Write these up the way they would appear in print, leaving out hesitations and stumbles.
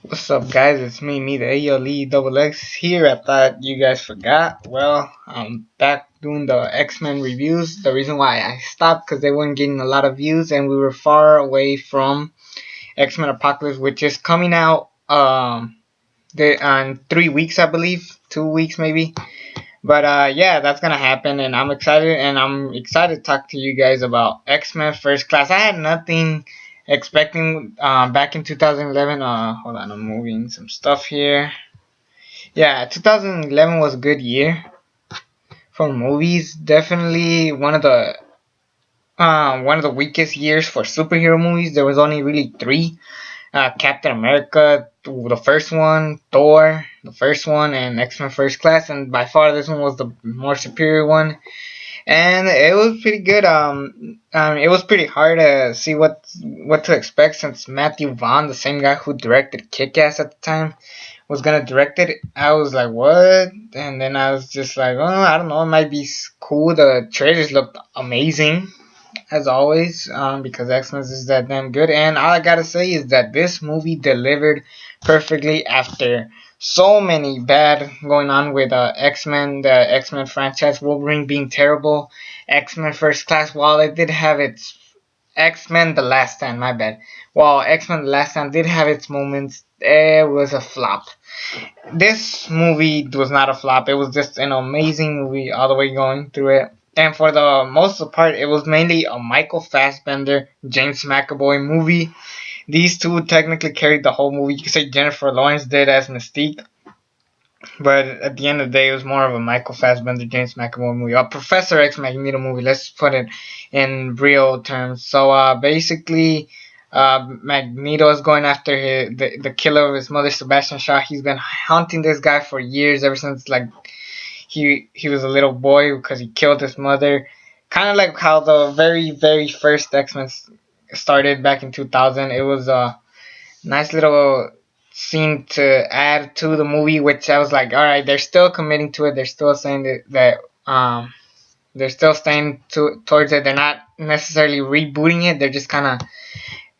What's up, guys? It's me, the ALE double X here. I thought you guys forgot. Well, I'm back doing the X-Men reviews. The reason why I stopped because they weren't getting a lot of views, and we were far away from X-Men Apocalypse, which is coming out on 3 weeks, I believe, 2 weeks maybe. But yeah, that's gonna happen, and I'm excited to talk to you guys about X-Men First Class. I had nothing expecting back in 2011. Hold on, I'm moving some stuff here. Yeah, 2011 was a good year for movies. Definitely one of the weakest years for superhero movies. There was only really three: Captain America, the first one, Thor, the first one, and X-Men First Class. And by far, this one was the more superior one. And it was pretty good. It was pretty hard to see what to expect since Matthew Vaughn, the same guy who directed Kick-Ass at the time, was gonna direct it. I was like, what? And then I was just like, oh, I don't know, it might be cool. The trailers looked amazing as always, because X-Men is that damn good. And all I gotta say is that this movie delivered perfectly after so many bad going on with X-Men, the X-Men franchise, Wolverine being terrible, X-Men First Class, while it did have its X-Men The Last Stand, my bad. While X-Men The Last Stand did have its moments, it was a flop. This movie was not a flop. It was just an amazing movie all the way going through it. And for the most part, it was mainly a Michael Fassbender, James McAvoy movie. These two technically carried the whole movie. You could say Jennifer Lawrence did as Mystique, but at the end of the day, it was more of a Michael Fassbender, James McAvoy movie, a Professor X Magneto movie. Let's put it in real terms. So basically, Magneto is going after the killer of his mother, Sebastian Shaw. He's been hunting this guy for years, ever since like he was a little boy because he killed his mother. Kind of like how the very first X-Men started back in 2000. It was a nice little scene to add to the movie, which I was like, all right, they're still committing to it. They're still saying that they're still staying towards it. They're not necessarily rebooting it. They're just kind of,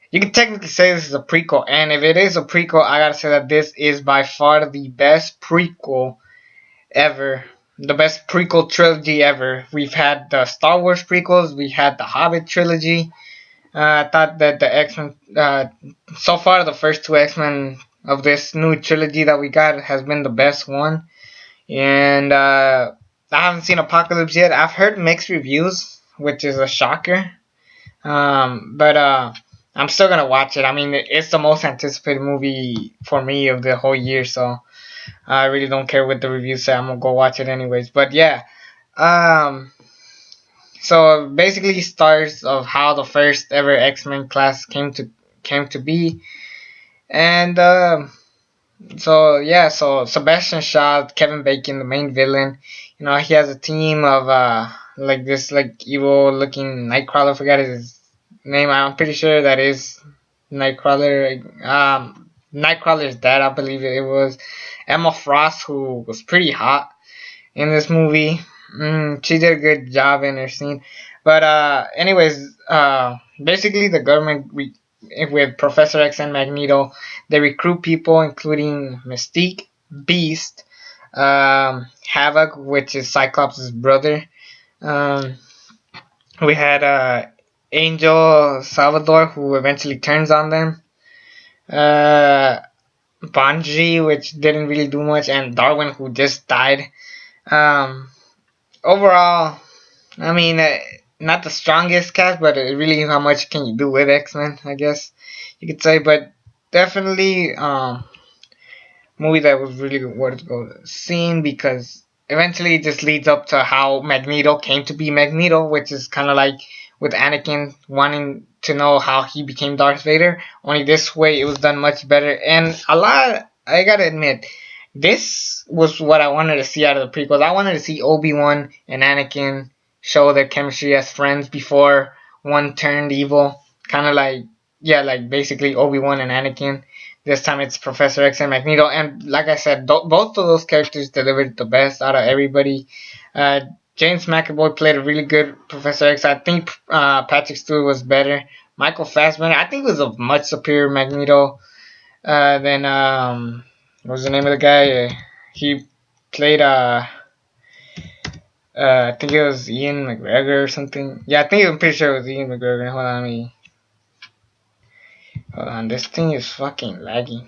you can technically say this is a prequel, and if it is a prequel, I gotta say that this is by far the best prequel ever. The best prequel trilogy ever. We've had the Star Wars prequels, we had the Hobbit trilogy. I thought that the X-Men, so far the first two X-Men of this new trilogy that we got has been the best one. And I haven't seen Apocalypse yet. I've heard mixed reviews, which is a shocker. But I'm still gonna watch it. I mean, it's the most anticipated movie for me of the whole year, so I really don't care what the reviews say. I'm gonna go watch it anyways. But yeah, um, so basically, stars of how the first ever X-Men class came to be, and so yeah, so Sebastian Shaw, Kevin Bacon, the main villain. You know, he has a team of like this like evil looking Nightcrawler. I forgot his name. I'm pretty sure that is Nightcrawler. Nightcrawler's dad, I believe it was. Emma Frost, who was pretty hot in this movie. She did a good job in her scene. But anyways, basically the government with Professor X and Magneto, they recruit people including Mystique, Beast, Havoc, which is Cyclops' brother. Um, we had Angel Salvador, who eventually turns on them. Uh, Banji, which didn't really do much, and Darwin, who just died. Um, Overall, I mean, not the strongest cast, but really, how much can you do with X-Men? I guess you could say, but definitely, movie that was really worth seeing because eventually it just leads up to how Magneto came to be Magneto, which is kind of like with Anakin wanting to know how he became Darth Vader. Only this way it was done much better, and a lot. I gotta admit, this was what I wanted to see out of the prequels. I wanted to see Obi-Wan and Anakin show their chemistry as friends before one turned evil. Kind of like, yeah, like basically Obi-Wan and Anakin. This time it's Professor X and Magneto. And like I said, both of those characters delivered the best out of everybody. Uh, James McAvoy played a really good Professor X. I think Patrick Stewart was better. Michael Fassbender, I think, was a much superior Magneto. Then what was the name of the guy? He played I think it was Ian McGregor or something. Yeah, I think I'm pretty sure it was Ian McGregor. Hold on. This thing is fucking laggy.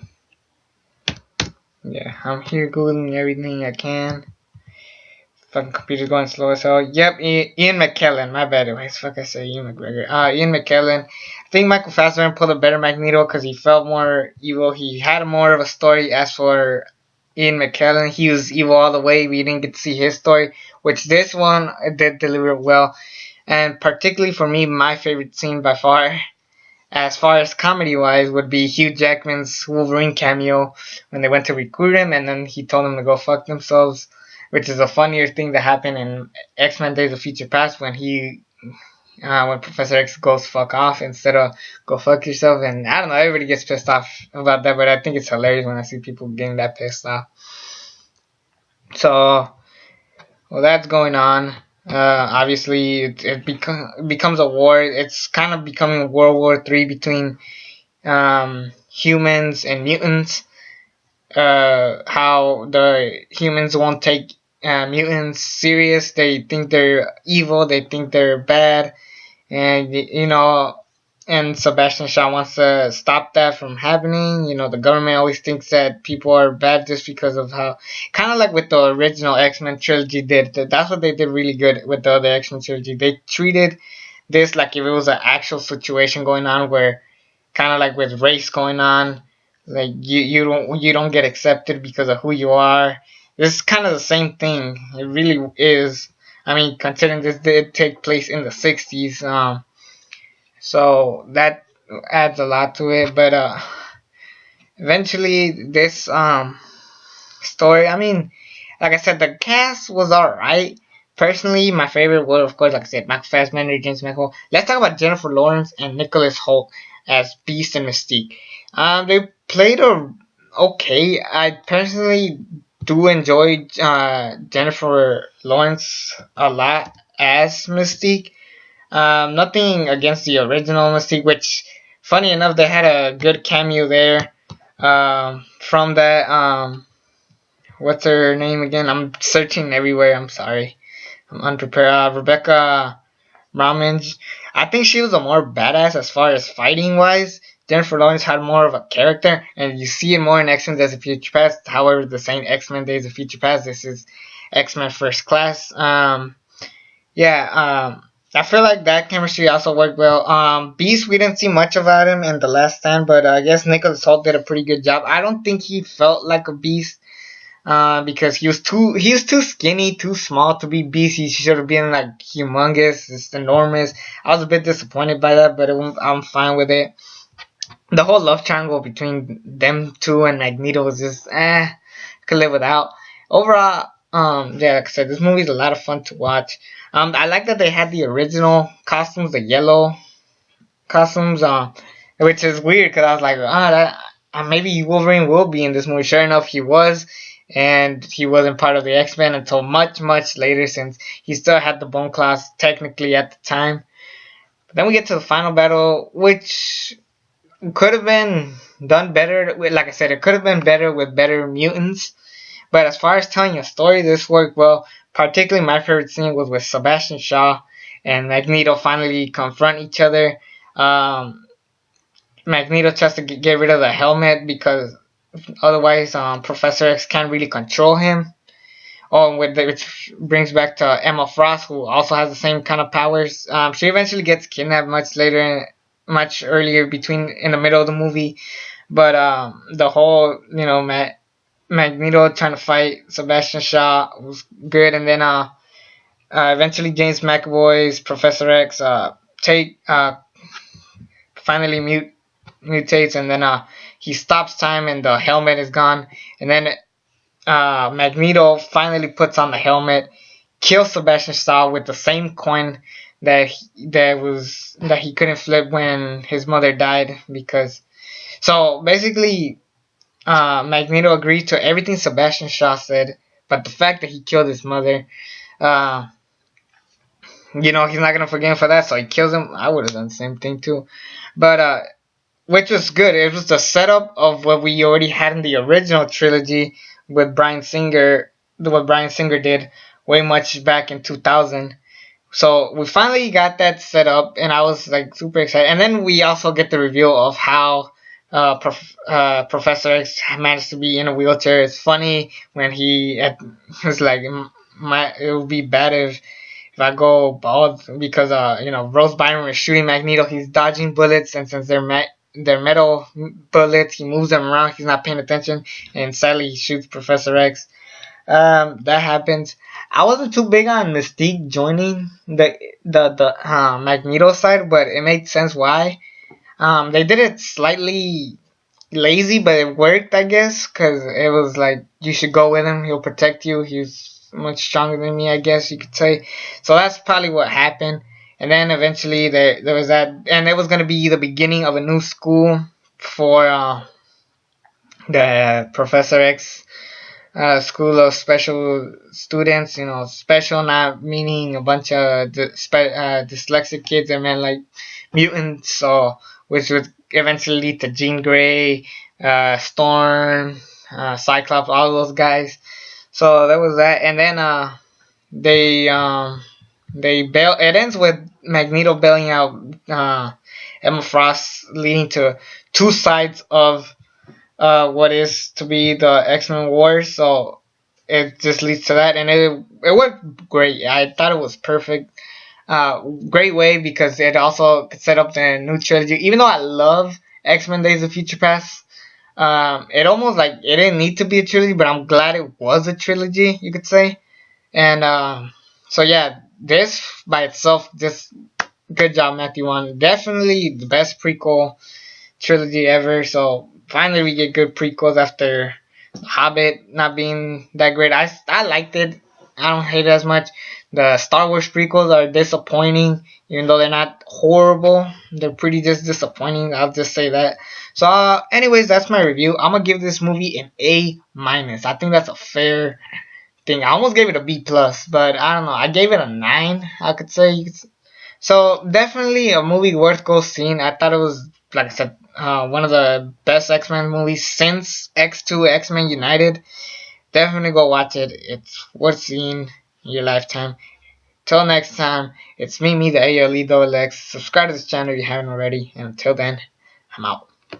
Yeah, I'm here googling everything I can. Fucking computer's going slow as hell. Yep, Ian McKellen. My bad. Why the fuck I say Ian McGregor? Ian McKellen. I think Michael Fassbender pulled a better Magneto because he felt more evil. He had more of a story. As for Ian McKellen, he was evil all the way. We didn't get to see his story, which this one did deliver well. And particularly for me, my favorite scene by far, as far as comedy wise, would be Hugh Jackman's Wolverine cameo when they went to recruit him and then he told them to go fuck themselves, which is a funnier thing that happened in X-Men Days of Future Past when Professor X goes fuck off instead of go fuck yourself. And I don't know, everybody gets pissed off about that, but I think it's hilarious when I see people getting that pissed off. So, well, that's going on. Obviously, it becomes a war. It's kind of becoming World War III between humans and mutants. How the humans won't take mutants serious. They think they're evil. They think they're bad, and and Sebastian Shaw wants to stop that from happening. The government always thinks that people are bad just because of how, kind of like with the original X-Men trilogy did. That's what they did really good with the other X-Men trilogy. They treated this like if it was an actual situation going on, where kind of like with race going on, like you don't get accepted because of who you are. This is kind of the same thing. It really is. I mean, considering this did take place in the 60s, so that adds a lot to it. But eventually, this story. I mean, like I said, the cast was alright. Personally, my favorite were, of course, like I said, Michael Fassbender, James McAvoy. Let's talk about Jennifer Lawrence and Nicholas Hoult as Beast and Mystique. They played a okay. I personally do enjoy Jennifer Lawrence a lot as Mystique. Nothing against the original Mystique, which, funny enough, they had a good cameo there from that. What's her name again? I'm searching everywhere. I'm sorry. I'm unprepared. Rebecca Ramage. I think she was a more badass as far as fighting wise. Jennifer Lawrence had more of a character, and you see it more in X-Men Days of Future Past. However, the same X-Men Days of Future Past. This is X-Men First Class. I feel like that chemistry also worked well. Beast, we didn't see much about him in the last stand, but I guess Nicholas Hoult did a pretty good job. I don't think he felt like a beast because he was too skinny, too small to be Beast. He should have been like humongous, just enormous. I was a bit disappointed by that, but I'm fine with it. The whole love triangle between them two and Magneto was just could live without. Overall, yeah, like I said, this movie's a lot of fun to watch. I like that they had the original costumes, the yellow costumes, which is weird because I was like, maybe Wolverine will be in this movie. Sure enough, he was, and he wasn't part of the X-Men until much, much later, since he still had the bone claws technically at the time. But then we get to the final battle, which could have been done better. Like I said, it could have been better with better mutants. But as far as telling a story, this worked well. Particularly, my favorite scene was with Sebastian Shaw and Magneto finally confront each other. Magneto tries to get rid of the helmet because otherwise Professor X can't really control him. Which brings back to Emma Frost, who also has the same kind of powers. She eventually gets kidnapped much earlier in the middle of the movie. But the whole, Magneto trying to fight Sebastian Shaw was good, and then eventually James McAvoy's Professor X take finally mutates, and then he stops time, and the helmet is gone, and then Magneto finally puts on the helmet, kills Sebastian Shaw with the same coin that he couldn't flip when his mother died. So basically, Magneto agreed to everything Sebastian Shaw said, but the fact that he killed his mother, he's not gonna forgive him for that, so he kills him. I would have done the same thing too, but which was good. It was the setup of what we already had in the original trilogy with Bryan Singer, what Bryan Singer did way much back in 2000. So we finally got that set up, and I was like super excited. And then we also get the reveal of how Professor X managed to be in a wheelchair. It's funny when was like, it would be bad if I go bald because Rose Byron is shooting Magneto. He's dodging bullets, and since they're metal bullets, he moves them around. He's not paying attention, and sadly he shoots Professor X. That happens. I wasn't too big on Mystique joining the Magneto side, but it made sense why. They did it slightly lazy, but it worked, I guess, because it was like you should go with him. He'll protect you. He's much stronger than me, I guess you could say. So that's probably what happened. And then eventually there was that, and it was gonna be the beginning of a new school for the Professor X school of special students. Special not meaning a bunch of dyslexic kids. I meant like mutants. So which would eventually lead to Jean Grey, Storm, Cyclops, all those guys. So that was that, and then they they bail. It ends with Magneto bailing out Emma Frost, leading to two sides of what is to be the X-Men Wars. So it just leads to that, and it worked great. I thought it was perfect. Great way because it also set up the new trilogy. Even though I love X-Men Days of Future Past, it almost like it didn't need to be a trilogy, but I'm glad it was a trilogy, you could say. And so yeah, this by itself, just good job, Matthew Wan. Definitely the best prequel trilogy ever. So finally, we get good prequels after Hobbit not being that great. I liked it. I don't hate it as much. The Star Wars prequels are disappointing, even though they're not horrible. They're pretty just disappointing. I'll just say that. So, anyways, that's my review. I'm gonna give this movie an A minus. I think that's a fair thing. I almost gave it a B plus, but I don't know. I gave it a 9. I could say. So definitely a movie worth go seeing. I thought it was, like I said, one of the best X-Men movies since X2 X-Men United. Definitely go watch it. It's worth seeing in your lifetime. Till next time, it's me, the ALE Double X. Subscribe to this channel if you haven't already. And until then, I'm out.